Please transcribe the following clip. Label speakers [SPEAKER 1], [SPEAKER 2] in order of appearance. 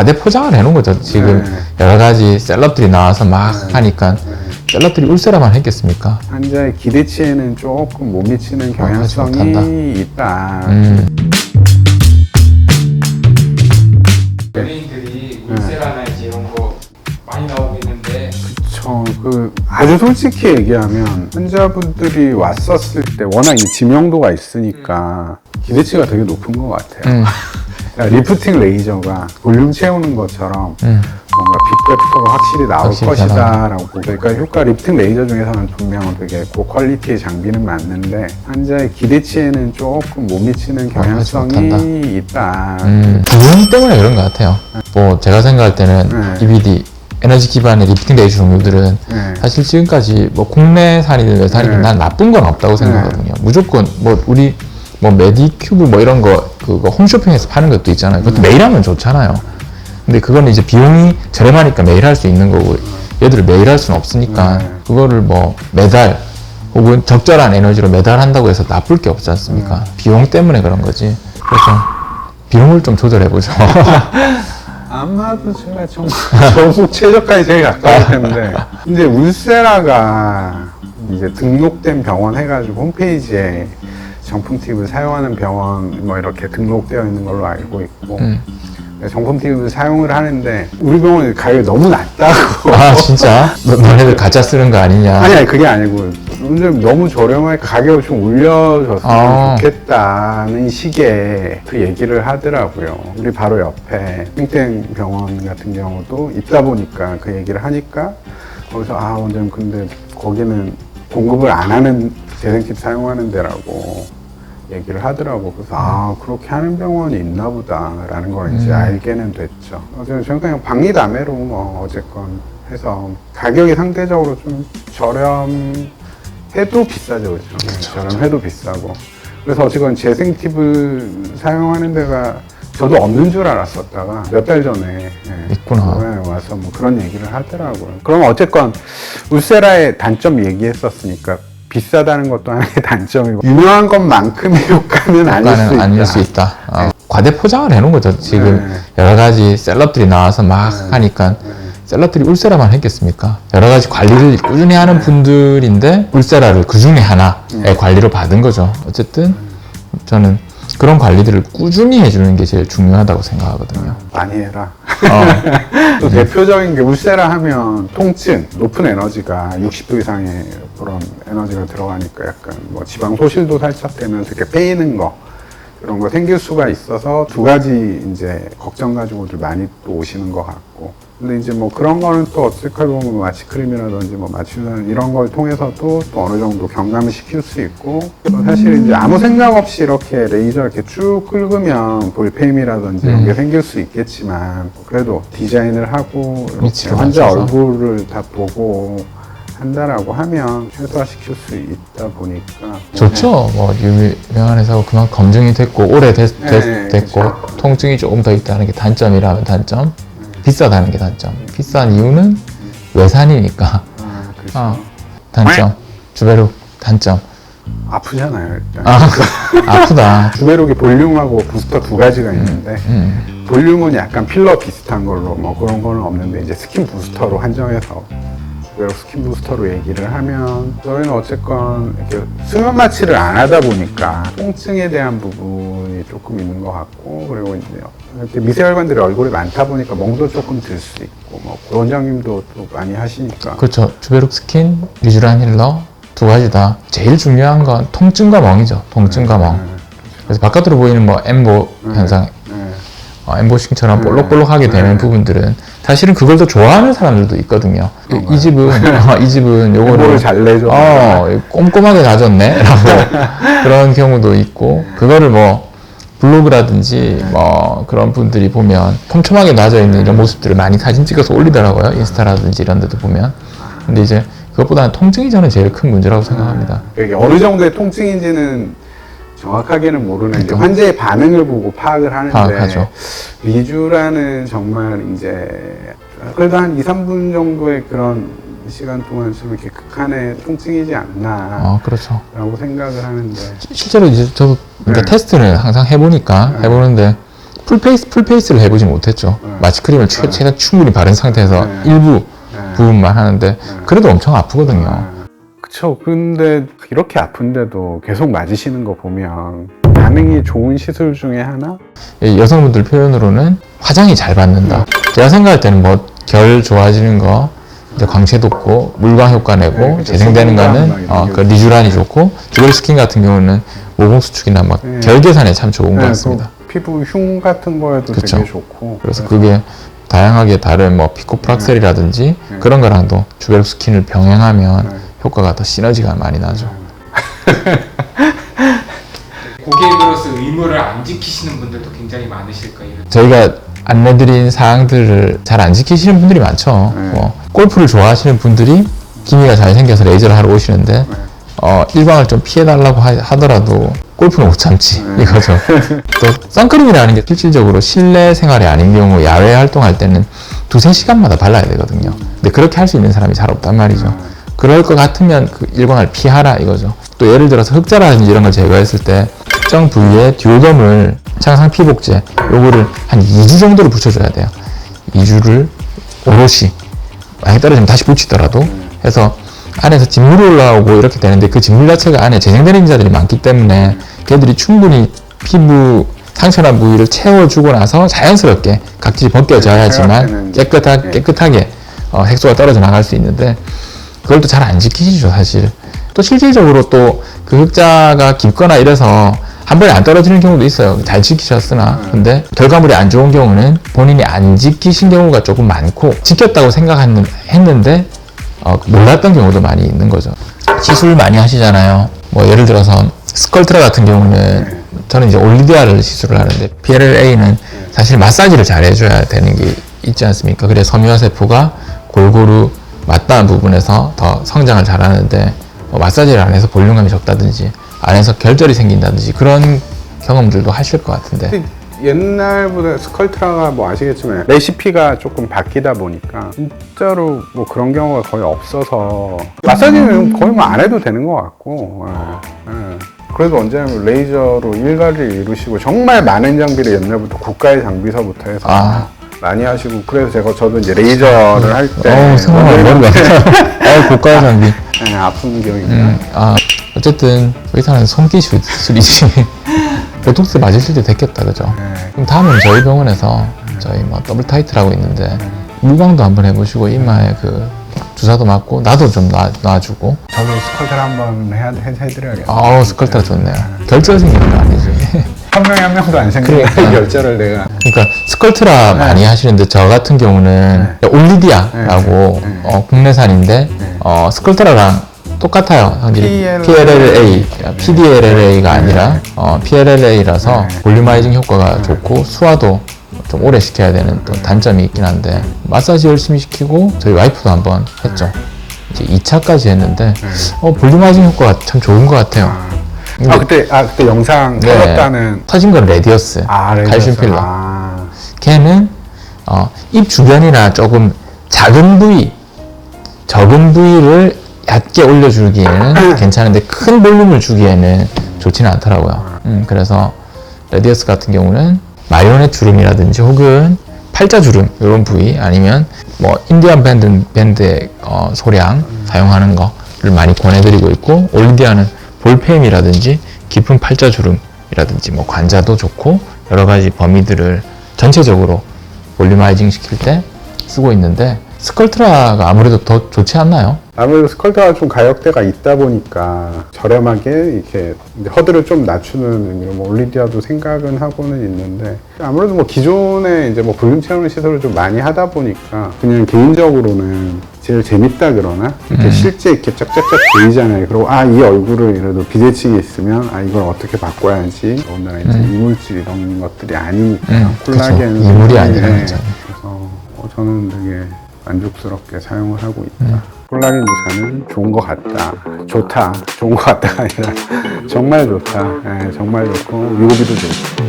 [SPEAKER 1] 과대 포장을 해놓은 거죠. 지금 여러 가지 셀럽들이 나와서 막 하니까 셀럽들이 울세라만 했겠습니까?
[SPEAKER 2] 환자의 기대치에는 조금 못 미치는 경향성이 있다.
[SPEAKER 3] 연예인들이 울세라나 이제 이런 거 많이 나오고 있는데
[SPEAKER 2] 아주 솔직히 얘기하면 환자분들이 왔었을 때 워낙 이 지명도가 있으니까 기대치가 되게 높은 것 같아요. 그러니까 리프팅 레이저가 볼륨 채우는 것처럼 뭔가 빅백터가 확실히 나올 것이다 라고 보고, 그러니까 효과 리프팅 레이저 중에서는 분명 되게 고퀄리티의 장비는 맞는데 환자의 기대치에는 조금 못 미치는 경향성이 있다.
[SPEAKER 1] 비용 때문에 그런 것 같아요. 뭐 제가 생각할 때는 EBD 에너지 기반의 리프팅 레이저 종류들은 사실 지금까지 뭐 국내산이든 외산이든 난 나쁜 건 없다고 생각하거든요. 무조건 뭐 우리 뭐 메디큐브 뭐 이런 거 그거 홈쇼핑에서 파는 것도 있잖아요. 그것도 매일 하면 좋잖아요. 근데 그거는 이제 비용이 저렴하니까 매일 할 수 있는 거고, 얘들을 매일 할 수는 없으니까 그거를 뭐 매달 혹은 적절한 에너지로 매달 한다고 해서 나쁠 게 없지 않습니까? 비용 때문에 그런 거지. 그래서 비용을 좀 조절해보죠.
[SPEAKER 2] 아마도 제가 정말 저속 최저까지 제일 가까울 텐데, 근데 울세라가 이제 등록된 병원 해가지고 홈페이지에 정품 팁을 사용하는 병원 뭐 이렇게 등록되어 있는 걸로 알고 있고, 정품 팁을 사용을 하는데 우리 병원이 가격이 너무 낮다고.
[SPEAKER 1] 아 진짜? 너네들 가짜 쓰는 거 아니냐?
[SPEAKER 2] 아니 그게 아니고 너무 저렴하게 가격을 좀 올려줬으면 좋겠다는 식의 그 얘기를 하더라고요. 우리 바로 옆에 땡땡 병원 같은 경우도 있다 보니까 그 얘기를 하니까 거기서 원장님 근데 거기는 공급을 안 하는 재생팁 사용하는 데라고 얘기를 하더라고. 그래서 그렇게 하는 병원이 있나 보다라는 걸 이제 알게는 됐죠. 저는 그냥 박리담회로 뭐 어쨌건 해서 가격이 상대적으로 좀 저렴해도 비싸죠, 그렇죠? 저렴해도 비싸고. 그래서 어쨌건 재생 팁을 사용하는 데가 저도 없는 줄 알았었다가 몇 달 전에
[SPEAKER 1] 있구나.
[SPEAKER 2] 와서 뭐 그런 얘기를 하더라고요. 그럼 어쨌건 울세라의 단점 얘기했었으니까 비싸다는 것도 하나의 단점이고, 유명한 것만큼의 효과는 아닐 수 있다.
[SPEAKER 1] 과대 포장을 해놓은 거죠. 지금 여러 가지 셀럽들이 나와서 막 하니까 셀럽들이 울세라만 했겠습니까? 여러 가지 관리를 꾸준히 하는 분들인데 울세라를 그 중에 하나의 관리로 받은 거죠. 어쨌든 저는 그런 관리들을 꾸준히 해주는 게 제일 중요하다고 생각하거든요.
[SPEAKER 2] 많이 해라. 또 대표적인 게 울세라 하면 통증, 높은 에너지가 60도 이상의 그런 에너지가 들어가니까 약간 뭐 지방 소실도 살짝 되면서 이렇게 빼이는 거, 이런 거 생길 수가 있어서 두 가지 이제 걱정 가지고들 많이 또 오시는 것 같고, 근데 이제 뭐 그런 거는 또 어떻게 보면 마취크림이라든지 뭐 마취유산 이런 걸 통해서도 또 어느 정도 경감을 시킬 수 있고, 또 사실 이제 아무 생각 없이 이렇게 레이저 이렇게 쭉 긁으면 볼페임이라든지 이런 게 생길 수 있겠지만, 그래도 디자인을 하고 이렇게 환자 얼굴을 다 보고 한다라고 하면 최소화시킬 수 있다 보니까
[SPEAKER 1] 좋죠. 뭐 유명한 회사고 그만 검증이 됐고 오래 됐고
[SPEAKER 2] 그렇죠.
[SPEAKER 1] 통증이 조금 더 있다는 게 단점이라면 단점, 비싸다는 게 단점. 비싼 이유는 외산이니까.
[SPEAKER 2] 그렇죠.
[SPEAKER 1] 단점. 주베룩 단점.
[SPEAKER 2] 아프잖아요, 일단.
[SPEAKER 1] 아프다.
[SPEAKER 2] 주베룩이 볼륨하고 부스터 두 가지가 있는데, 볼륨은 약간 필러 비슷한 걸로 뭐 그런 거는 없는데, 이제 스킨 부스터로 한정해서 주베룩 스킨 부스터로 얘기를 하면, 저희는 어쨌건 이렇게 수면 마취를 안 하다 보니까 통증에 대한 부분이 조금 있는 것 같고, 그리고 이제 이렇게 미세혈관들이 얼굴에 많다 보니까 멍도 조금 들 수 있고, 뭐 원장님도 또 많이 하시니까.
[SPEAKER 1] 그렇죠. 주베룩 스킨, 리쥬란 힐러 두 가지 다 제일 중요한 건 통증과 멍이죠. 통증과 멍. 그래서 바깥으로 보이는 뭐 엠보 현상, 엠보싱처럼 볼록볼록하게 되는 부분들은 사실은 그걸 더 좋아하는 사람들도 있거든요. 이 집은 요거를
[SPEAKER 2] 잘 내줘.
[SPEAKER 1] 꼼꼼하게 다졌네 라고 그런 경우도 있고, 그거를 뭐 블로그라든지 뭐 그런 분들이 보면 촘촘하게 놔져 있는 이런 모습들을 많이 사진 찍어서 올리더라고요. 인스타라든지 이런 데도 보면. 근데 이제 그것보다는 통증이 저는 제일 큰 문제라고 생각합니다.
[SPEAKER 2] 이게 어느 정도의 통증인지는 정확하게는 모르는 이제 환자의 반응을 보고 파악을 하는데,
[SPEAKER 1] 파악하죠.
[SPEAKER 2] 리쥬라는 정말 이제 그래도 한 2, 3분 정도의 그런 시간 동안 좀 이렇게 극한의 통증이지 않나.
[SPEAKER 1] 그렇죠.
[SPEAKER 2] 라고 생각을 하는데.
[SPEAKER 1] 실제로 이제 저도 테스트를 항상 해보는데 풀페이스를 해보지 못했죠. 마취 크림을 최대한 충분히 바른 상태에서 일부 부분만 하는데 그래도 엄청 아프거든요.
[SPEAKER 2] 그쵸. 근데 이렇게 아픈데도 계속 맞으시는 거 보면 반응이 좋은 시술 중에 하나?
[SPEAKER 1] 여성분들 표현으로는 화장이 잘 받는다. 제가 생각할 때는 뭐 결 좋아지는 거, 이제 광채 돋고 물광 효과 내고
[SPEAKER 2] 그쵸.
[SPEAKER 1] 재생되는 거는
[SPEAKER 2] 소금광 막
[SPEAKER 1] 그 리쥬란이 좋고 듀얼 스킨 같은 경우는 모공 수축이나 막 결 개선에 참 좋은 것 같습니다.
[SPEAKER 2] 피부 흉 같은 거에도
[SPEAKER 1] 그쵸.
[SPEAKER 2] 되게 좋고.
[SPEAKER 1] 그래서 그게 다양하게 다른 뭐 피코프락셀이라든지 그런 거랑도 듀얼 스킨을 병행하면 효과가 더 시너지가 많이 나죠.
[SPEAKER 3] 고객으로서 의무를 안 지키시는 분들도 굉장히 많으실 거예요.
[SPEAKER 1] 저희가 안내드린 사항들을 잘 안 지키시는 분들이 많죠. 뭐 골프를 좋아하시는 분들이 기미가 잘 생겨서 레이저를 하러 오시는데 일광을 좀 피해달라고 하더라도 골프는 못 참지 이거죠. 또 선크림이라는 게 실질적으로 실내 생활이 아닌 경우 야외 활동할 때는 2-3시간마다 발라야 되거든요. 근데 그렇게 할 수 있는 사람이 잘 없단 말이죠. 그럴 것 같으면 그 일광을 피하라 이거죠. 또 예를 들어서 흑자라든지 이런 걸 제거했을 때 특정 부위에 듀오덤을 창상 피복제 요거를 한 2주 정도를 붙여줘야 돼요. 2주를 오롯이 만약 떨어지면 다시 붙이더라도 해서 안에서 진물이 올라오고 이렇게 되는데 그 진물 자체가 안에 재생되는 인자들이 많기 때문에 걔들이 충분히 피부 상처난 부위를 채워주고 나서 자연스럽게 각질이 벗겨져야지만 깨끗하게 색소가 떨어져 나갈 수 있는데 그걸 또 잘 안 지키시죠 사실. 또 실질적으로 또 그 흑자가 깊거나 이래서 한 번에 안 떨어지는 경우도 있어요. 잘 지키셨으나 근데 결과물이 안 좋은 경우는 본인이 안 지키신 경우가 조금 많고 지켰다고 생각했는데 몰랐던 경우도 많이 있는 거죠. 시술 많이 하시잖아요. 뭐 예를 들어서 스컬트라 같은 경우는 저는 이제 올리디아를 시술을 하는데 PLLA는 사실 마사지를 잘 해줘야 되는 게 있지 않습니까? 그래서 섬유화세포가 골고루 맞닿은 부분에서 더 성장을 잘 하는데 마사지를 안 해서 볼륨감이 적다든지 안에서 결절이 생긴다든지 그런 경험들도 하실 것 같은데
[SPEAKER 2] 옛날보다 스컬트라가 뭐 아시겠지만 레시피가 조금 바뀌다 보니까 진짜로 뭐 그런 경우가 거의 없어서 마사지는 거의 뭐 안 해도 되는 것 같고 그래도 언제냐면 레이저로 일가를 이루시고 정말 많은 장비를 옛날부터 고가의 장비서부터 해서 많이 하시고 그래서 저도 이제 레이저를 할 때
[SPEAKER 1] 생각나는 건가? 고가의 장비.
[SPEAKER 2] 아픈 경우입니다.
[SPEAKER 1] 어쨌든 의사는 손기술이지. 보톡스 맞으실 때 됐겠다, 그죠? 그럼 다음은 저희 병원에서 저희 뭐 더블 타이트라고 있는데 물광도 한번 해보시고 이마에 그 주사도 맞고 나도 좀 놔주고.
[SPEAKER 2] 저도 스컬트라 한번 해드려야겠다.
[SPEAKER 1] 스컬트라 좋네요. 결절 생기는 거 아니지?
[SPEAKER 2] 한 명에 한 명도 안 생기는 결절을 내가.
[SPEAKER 1] 그러니까 스컬트라 많이 하시는데 저 같은 경우는 올리디아라고 국내산인데 스컬트라랑 똑같아요. 성질이 PDLLA가 아니라 PLLA라서 볼륨아이징 효과가 좋고 수화도 좀 오래 시켜야 되는 또 단점이 있긴 한데 마사지 열심히 시키고 저희 와이프도 한번 했죠. 이제 2차까지 했는데 볼륨아이징 효과가 참 좋은 것 같아요.
[SPEAKER 2] 그때 영상 터졌다는
[SPEAKER 1] 터진 건 레디어스, 칼슘 필러. 걔는 입 주변이나 조금 작은 부위를 얕게 올려주기에는 괜찮은데 큰 볼륨을 주기에는 좋지는 않더라고요. 그래서 레디어스 같은 경우는 마리오넷 주름이라든지 혹은 팔자 주름 이런 부위 아니면 뭐 인디안 밴드의 소량 사용하는 거를 많이 권해드리고 있고 올리디아는 볼펜이라든지 깊은 팔자 주름이라든지 뭐 관자도 좋고 여러 가지 범위들을 전체적으로 볼륨아이징 시킬 때 쓰고 있는데 스컬트라가 아무래도 더 좋지 않나요?
[SPEAKER 2] 아무래도 스컬트라가 좀 가격대가 있다 보니까 저렴하게 이렇게 허들을 좀 낮추는 의미로 뭐 올리디아도 생각은 하고는 있는데 아무래도 뭐 기존에 이제 뭐 볼륨 채우는 시술을 좀 많이 하다 보니까 그냥 개인적으로는 제일 재밌다 그러나 이렇게 실제 이렇게 쫙쫙쫙 보이잖아요. 그리고 이 얼굴을 그래도 비대칭이 있으면 이걸 어떻게 바꿔야지 오늘 이제 이물질 이런 것들이 아니니까 콜라겐
[SPEAKER 1] 이물이 아니라
[SPEAKER 2] 그래서 저는 되게 만족스럽게 사용을 하고 있다. 콜라겐 주사는 좋은 것 같다. 좋다. 좋은 것 같다가 아니라 정말 좋다. 정말 좋고 유고비도 좋고.